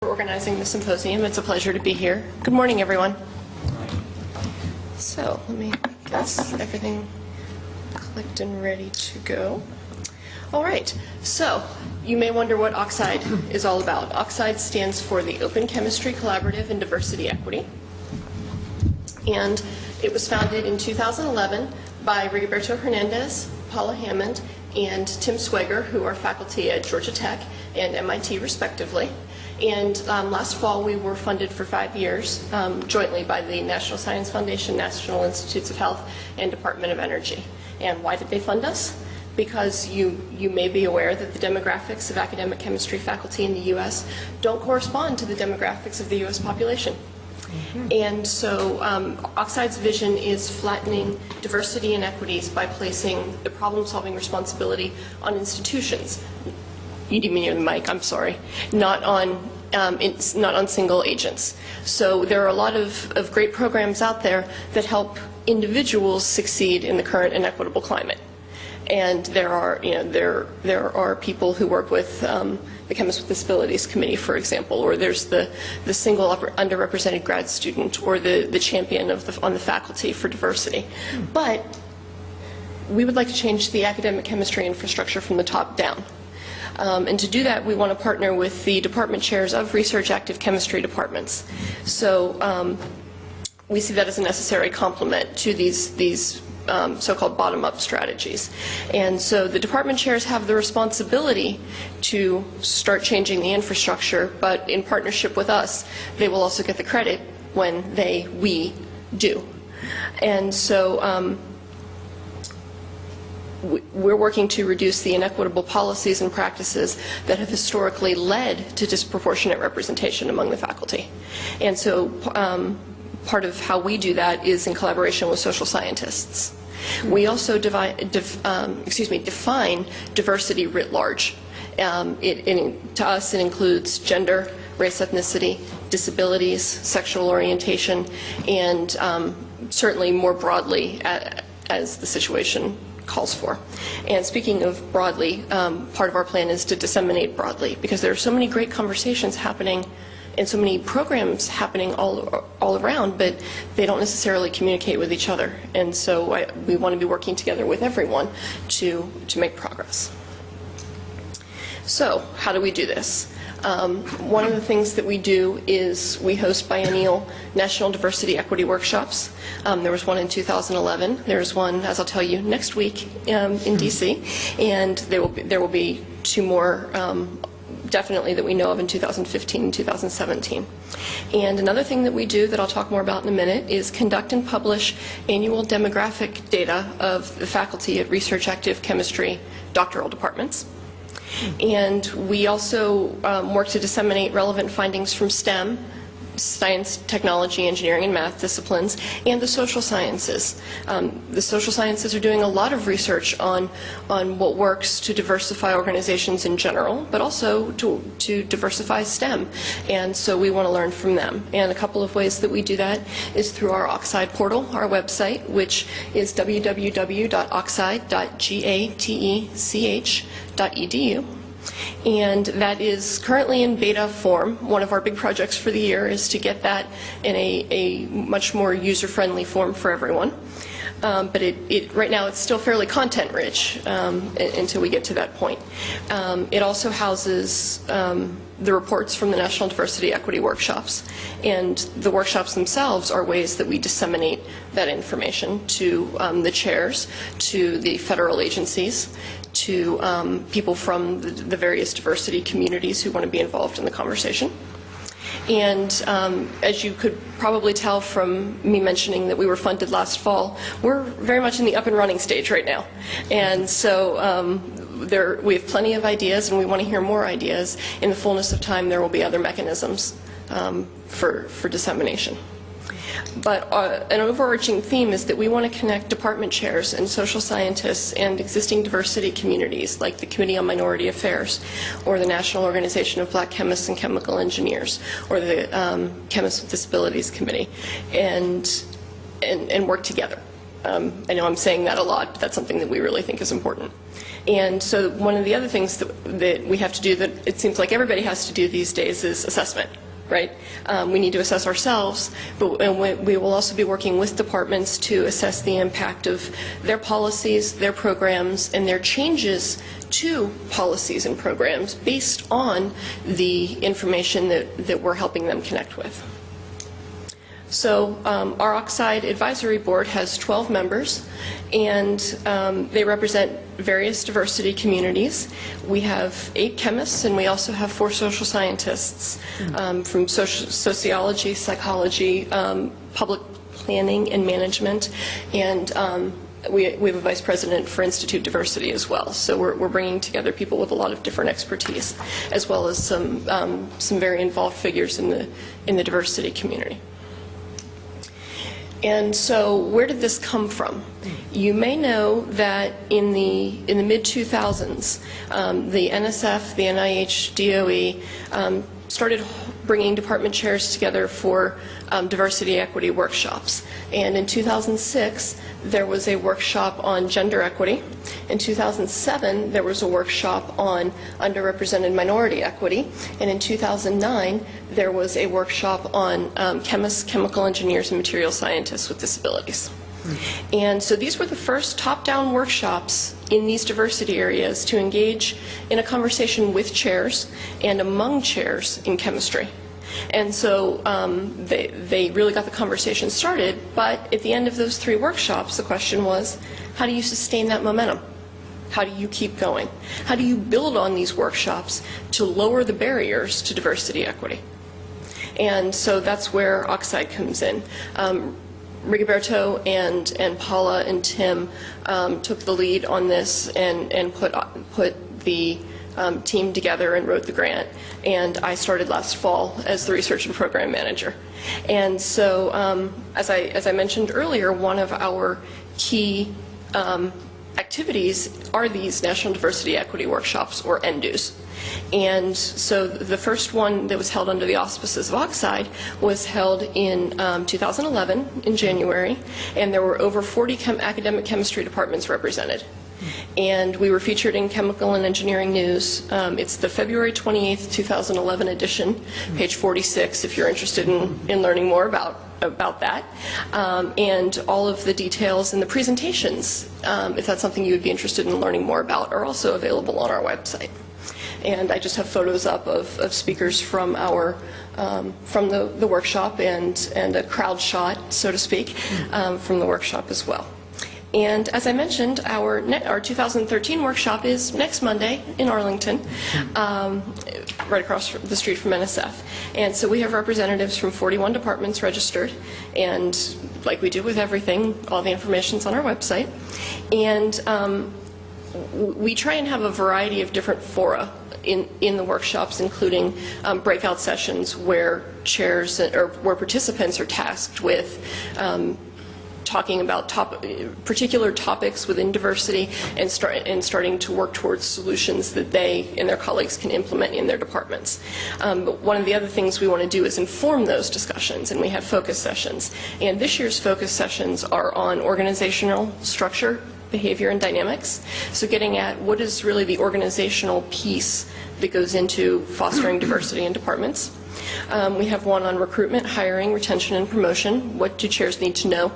For organizing the symposium. It's a pleasure to be here. Good morning, everyone. So, let me get everything clicked and ready to go. All right, so you may wonder what OXIDE is all about. OXIDE stands for the Open Chemistry Collaborative and Diversity Equity. And it was founded in 2011 by Rigoberto Hernandez, Paula Hammond, and Tim Swager, who are faculty at Georgia Tech and MIT respectively. And last fall we were funded for 5 years jointly by the National Science Foundation, National Institutes of Health, and Department of Energy. And why did they fund us? Because you may be aware that the demographics of academic chemistry faculty in the U.S. don't correspond to the demographics of the U.S. population. And so OXIDE's vision is flattening diversity and equities by placing the problem-solving responsibility on institutions. You didn't near the mic, I'm sorry. Not on single agents. So there are a lot of great programs out there that help individuals succeed in the current inequitable climate. And there are people who work with the Chemists with Disabilities Committee, for example, or there's the single underrepresented grad student, or the champion on the faculty for diversity. But we would like to change the academic chemistry infrastructure from the top down. And to do that, we want to partner with the department chairs of research active chemistry departments. So we see that as a necessary complement to these so-called bottom-up strategies. And so the department chairs have the responsibility to start changing the infrastructure, but in partnership with us, they will also get the credit when we do. And so we're working to reduce the inequitable policies and practices that have historically led to disproportionate representation among the faculty. And so part of how we do that is in collaboration with social scientists. We also define diversity writ large. To us, it includes gender, race, ethnicity, disabilities, sexual orientation, and certainly more broadly as the situation calls for. And speaking of broadly, part of our plan is to disseminate broadly, because there are so many great conversations happening and so many programs happening all around, but they don't necessarily communicate with each other. And so we want to be working together with everyone to make progress. So how do we do this? One of the things that we do is we host biennial National Diversity Equity Workshops. There was one in 2011. There's one, as I'll tell you, next week in DC, and there will be 2 more definitely that we know of in 2015 and 2017. And another thing that we do that I'll talk more about in a minute is conduct and publish annual demographic data of the faculty at research active chemistry doctoral departments. And we also work to disseminate relevant findings from STEM, science, technology, engineering, and math disciplines, and the social sciences. The social sciences are doing a lot of research on what works to diversify organizations in general, but also to diversify STEM. And so we want to learn from them. And a couple of ways that we do that is through our OXIDE portal, our website, which is www.oxide.gatech.edu. And that is currently in beta form. One of our big projects for the year is to get that in a much more user-friendly form for everyone. But right now it's still fairly content-rich until we get to that point. It also houses the reports from the National Diversity Equity Workshops. And the workshops themselves are ways that we disseminate that information to the chairs, to the federal agencies, to people from the various diversity communities who want to be involved in the conversation. And as you could probably tell from me mentioning that we were funded last fall, we're very much in the up and running stage right now. And so we have plenty of ideas, and we want to hear more ideas. In the fullness of time, there will be other mechanisms for dissemination. But an overarching theme is that we want to connect department chairs and social scientists and existing diversity communities like the Committee on Minority Affairs or the National Organization of Black Chemists and Chemical Engineers or the Chemists with Disabilities Committee and work together. I know I'm saying that a lot, but that's something that we really think is important. And so one of the other things that we have to do, that it seems like everybody has to do these days, is assessment. Right? We need to assess ourselves, but we will also be working with departments to assess the impact of their policies, their programs, and their changes to policies and programs based on the information that we're helping them connect with. So our OXIDE Advisory Board has 12 members, and they represent various diversity communities. We have 8 chemists, and we also have 4 social scientists from sociology, psychology, public planning and management, and we have a vice president for Institute Diversity as well. So we're bringing together people with a lot of different expertise, as well as some very involved figures in the diversity community. And so where did this come from? You may know that in the mid-2000s, the NSF, the NIH, DOE started bringing department chairs together for diversity equity workshops. And in 2006, there was a workshop on gender equity. In 2007, there was a workshop on underrepresented minority equity. And in 2009, there was a workshop on chemists, chemical engineers, and material scientists with disabilities. And so these were the first top-down workshops in these diversity areas to engage in a conversation with chairs and among chairs in chemistry. And so they really got the conversation started, but at the end of those 3 workshops, the question was, how do you sustain that momentum? How do you keep going? How do you build on these workshops to lower the barriers to diversity equity? And so that's where OXIDE comes in. Rigoberto and Paula and Tim took the lead on this and put the team together and wrote the grant. And I started last fall as the research and program manager. And so, as I mentioned earlier, one of our key activities are these National Diversity Equity Workshops, or NDUs. And so the first one that was held under the auspices of OXIDE was held in 2011 in January, and there were over 40 academic chemistry departments represented. And we were featured in Chemical and Engineering News. It's the February 28th, 2011 edition, page 46, if you're interested in learning more about that. And all of the details and the presentations, if that's something you would be interested in learning more about, are also available on our website. And I just have photos up of speakers from our from the workshop and a crowd shot, so to speak, from the workshop as well. And as I mentioned, our 2013 workshop is next Monday in Arlington, right across the street from NSF. And so we have representatives from 41 departments registered, and like we do with everything, all the information's on our website. And we try and have a variety of different fora in the workshops, including breakout sessions where chairs or where participants are tasked with talking about particular topics within diversity and starting to work towards solutions that they and their colleagues can implement in their departments. But one of the other things we want to do is inform those discussions, and we have focus sessions. And this year's focus sessions are on organizational structure, behavior, and dynamics. So getting at what is really the organizational piece that goes into fostering diversity in departments. We have one on recruitment, hiring, retention, and promotion. What do chairs need to know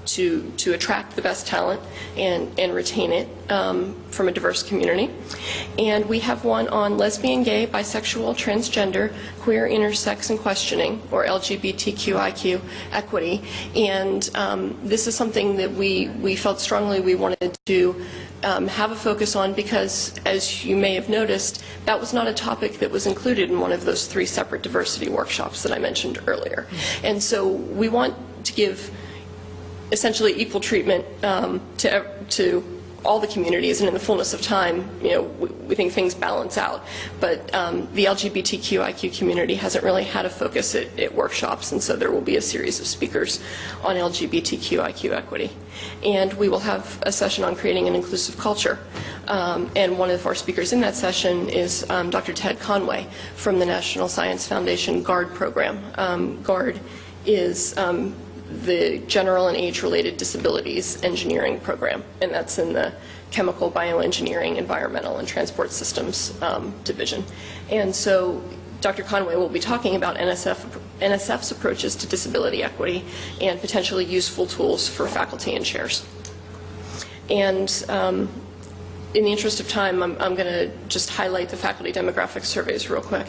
to attract the best talent and retain it from a diverse community. And we have one on lesbian, gay, bisexual, transgender, queer, intersex, and questioning, or LGBTQIQ equity. And this is something that we felt strongly we wanted to have a focus on, because, as you may have noticed, that was not a topic that was included in one of those 3 separate diversity workshops that I mentioned earlier. And so we want to give essentially equal treatment to all the communities, and in the fullness of time, we think things balance out. But the LGBTQIQ community hasn't really had a focus at workshops, and so there will be a series of speakers on LGBTQIQ equity. And we will have a session on creating an inclusive culture. And one of our speakers in that session is Dr. Ted Conway from the National Science Foundation GUARD program. GUARD is the General and Age-Related Disabilities Engineering program, and that's in the chemical, bioengineering, environmental, and transport systems division. And so Dr. Conway will be talking about NSF's approaches to disability equity and potentially useful tools for faculty and chairs. And in the interest of time, I'm going to just highlight the faculty demographic surveys real quick.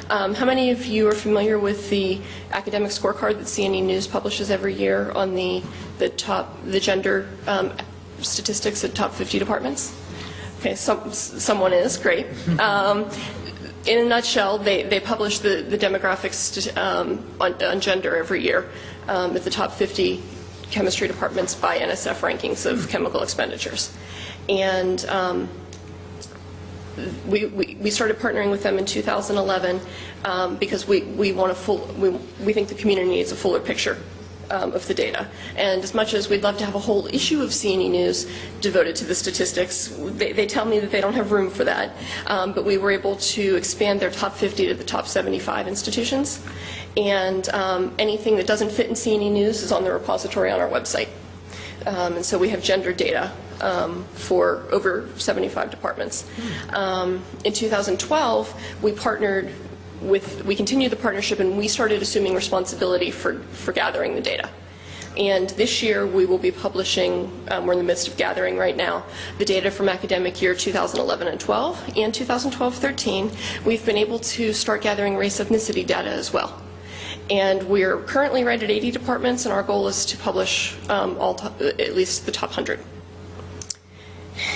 How many of you are familiar with the academic scorecard that CNE News publishes every year on the gender statistics at top 50 departments? Okay, someone is, great. In a nutshell, they publish the demographics on gender every year at the top 50 chemistry departments by NSF rankings of chemical expenditures. And we started partnering with them in 2011 because we think the community needs a fuller picture of the data. And as much as we'd love to have a whole issue of CNE News devoted to the statistics, they tell me that they don't have room for that. But we were able to expand their top 50 to the top 75 institutions. And anything that doesn't fit in CNE News is on the repository on our website. And so we have gender data for over 75 departments. In 2012, we continued the partnership and we started assuming responsibility for gathering the data. And this year we will be publishing, we're in the midst of gathering right now, the data from academic year 2011 and 12 and 2012-13. We've been able to start gathering race ethnicity data as well. And we're currently right at 80 departments, and our goal is to publish at least the top 100.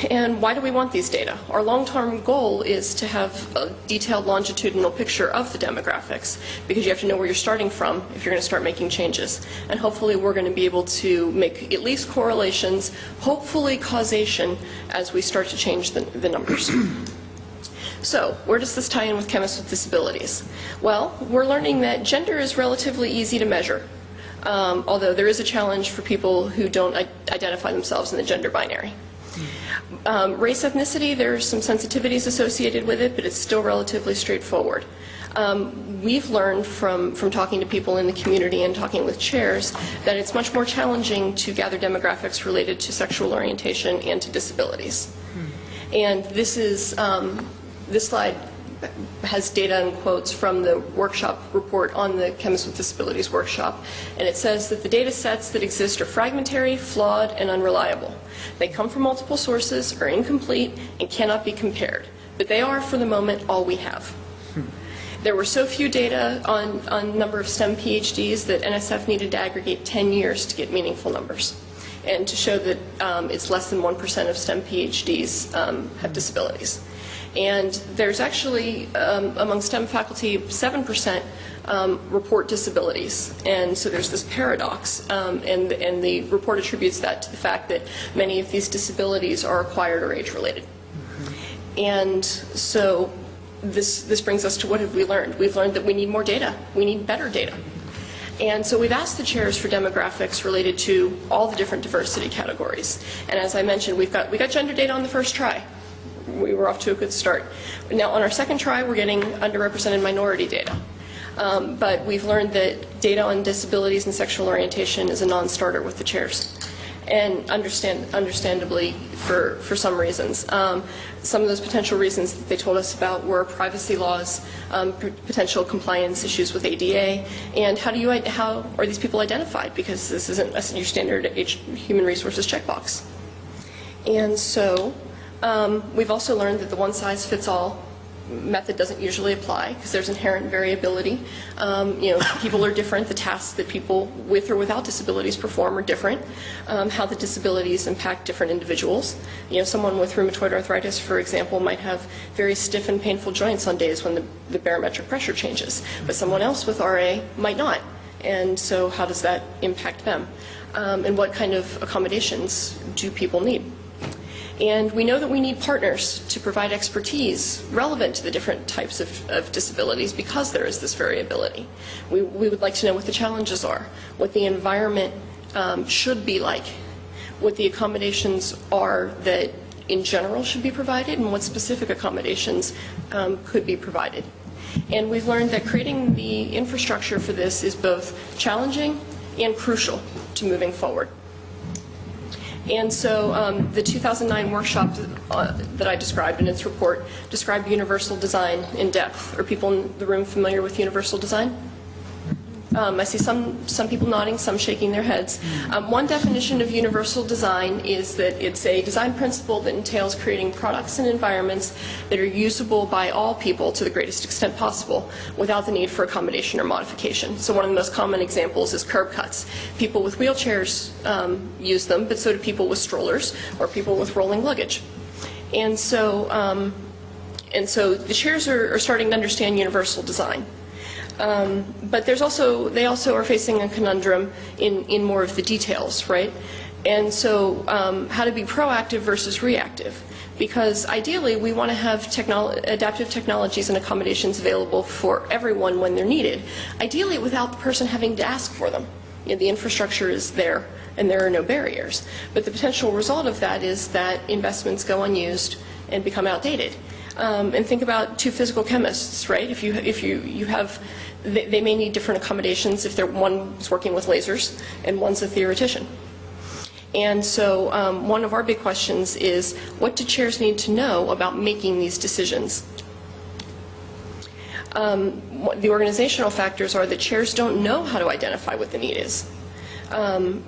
And why do we want these data? Our long-term goal is to have a detailed longitudinal picture of the demographics, because you have to know where you're starting from if you're going to start making changes. And hopefully we're going to be able to make at least correlations, hopefully causation, as we start to change the numbers. So, where does this tie in with chemists with disabilities? Well, we're learning that gender is relatively easy to measure, although there is a challenge for people who don't identify themselves in the gender binary. Race ethnicity, there are some sensitivities associated with it, but it's still relatively straightforward. We've learned from talking to people in the community and talking with chairs that it's much more challenging to gather demographics related to sexual orientation and to disabilities. And this slide has data and quotes from the workshop report on the Chemists with Disabilities workshop, and it says that the data sets that exist are fragmentary, flawed, and unreliable. They come from multiple sources, are incomplete, and cannot be compared. But they are, for the moment, all we have. There were so few data on number of STEM PhDs that NSF needed to aggregate 10 years to get meaningful numbers, and to show that it's less than 1% of STEM PhDs have disabilities. And there's actually, among STEM faculty, 7% report disabilities. And so there's this paradox, and the report attributes that to the fact that many of these disabilities are acquired or age-related. And so this brings us to what have we learned? We've learned that we need more data. We need better data. And so we've asked the chairs for demographics related to all the different diversity categories. And as I mentioned, we got gender data on the first try. We were off to a good start. Now on our second try, we're getting underrepresented minority data. But we've learned that data on disabilities and sexual orientation is a non-starter with the chairs. And understandably, for some reasons. Some of those potential reasons that they told us about were privacy laws, potential compliance issues with ADA, and how are these people identified? Because this isn't your standard human resources checkbox. And so we've also learned that the one-size-fits-all method doesn't usually apply because there's inherent variability. People are different. The tasks that people with or without disabilities perform are different. How the disabilities impact different individuals. Someone with rheumatoid arthritis, for example, might have very stiff and painful joints on days when the barometric pressure changes, but someone else with RA might not. And so how does that impact them? And what kind of accommodations do people need? And we know that we need partners to provide expertise relevant to the different types of disabilities because there is this variability. We would like to know what the challenges are, what the environment should be like, what the accommodations are that in general should be provided, and what specific accommodations could be provided. And we've learned that creating the infrastructure for this is both challenging and crucial to moving forward. And so the 2009 workshop that I described in its report described universal design in depth. Are people in the room familiar with universal design? I see some people nodding, some shaking their heads. One definition of universal design is that it's a design principle that entails creating products and environments that are usable by all people to the greatest extent possible without the need for accommodation or modification. So one of the most common examples is curb cuts. People with wheelchairs use them, but so do people with strollers or people with rolling luggage. And so the chairs are starting to understand universal design. But they also are facing a conundrum in more of the details, right? And so how to be proactive versus reactive. Because ideally, we want to have adaptive technologies and accommodations available for everyone when they're needed. Ideally, without the person having to ask for them. You know, the infrastructure is there, and there are no barriers. But the potential result of that is that investments go unused and become outdated. And think about two physical chemists, right? If you have, they may need different accommodations if one's working with lasers and one's a theoretician. And so one of our big questions is, what do chairs need to know about making these decisions? The organizational factors are that chairs don't know how to identify what the need is.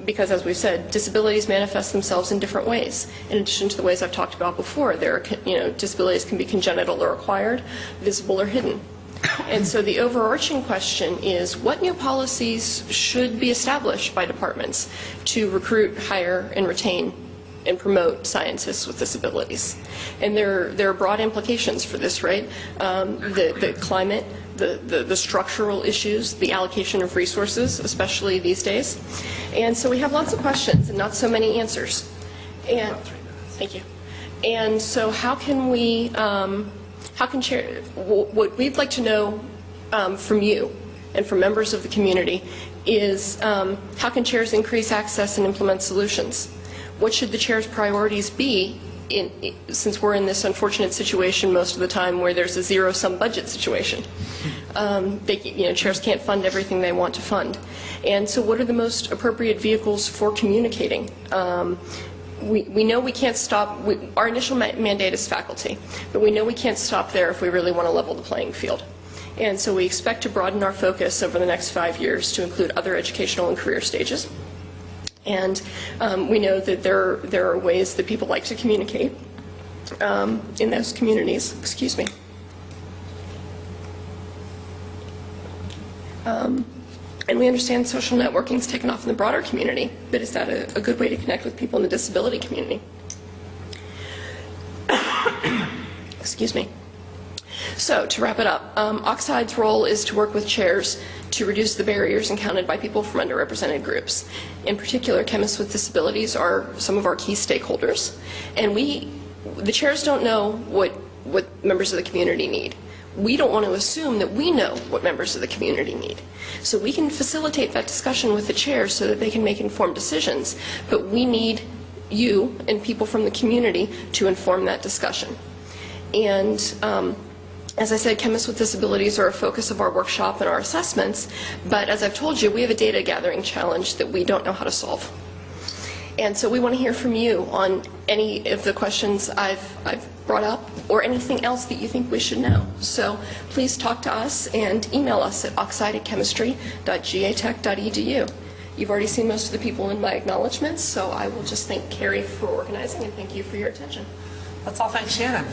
Because, as we've said, disabilities manifest themselves in different ways. In addition to the ways I've talked about before, disabilities can be congenital or acquired, visible or hidden. And so the overarching question is, what new policies should be established by departments to recruit, hire, and retain and promote scientists with disabilities? And there are broad implications for this, right? The climate, the structural issues, the allocation of resources, especially these days. And so we have lots of questions and not so many answers. And thank you. And so how can we, what we'd like to know from you and from members of the community is how can chairs increase access and implement solutions? What should the chair's priorities be since we're in this unfortunate situation most of the time where there's a zero-sum budget situation? Chairs can't fund everything they want to fund. And so what are the most appropriate vehicles for communicating? We know we can't stop, our initial mandate is faculty, but we know we can't stop there if we really want to level the playing field. And so we expect to broaden our focus over the next 5 years to include other educational and career stages. And we know that there are ways that people like to communicate in those communities. Excuse me. And we understand social networking's taken off in the broader community, but is that a good way to connect with people in the disability community? Excuse me. So, to wrap it up, OXIDE's role is to work with chairs to reduce the barriers encountered by people from underrepresented groups. In particular, chemists with disabilities are some of our key stakeholders, and the chairs don't know what members of the community need. We don't want to assume that we know what members of the community need. So we can facilitate that discussion with the chairs so that they can make informed decisions, but we need you and people from the community to inform that discussion. And as I said, chemists with disabilities are a focus of our workshop and our assessments, but as I've told you, we have a data gathering challenge that we don't know how to solve. And so we want to hear from you on any of the questions I've brought up or anything else that you think we should know. So please talk to us and email us at oxideatchemistry.gatech.edu. You've already seen most of the people in my acknowledgments, so I will just thank Carrie for organizing and thank you for your attention. Let's all thank Shannon.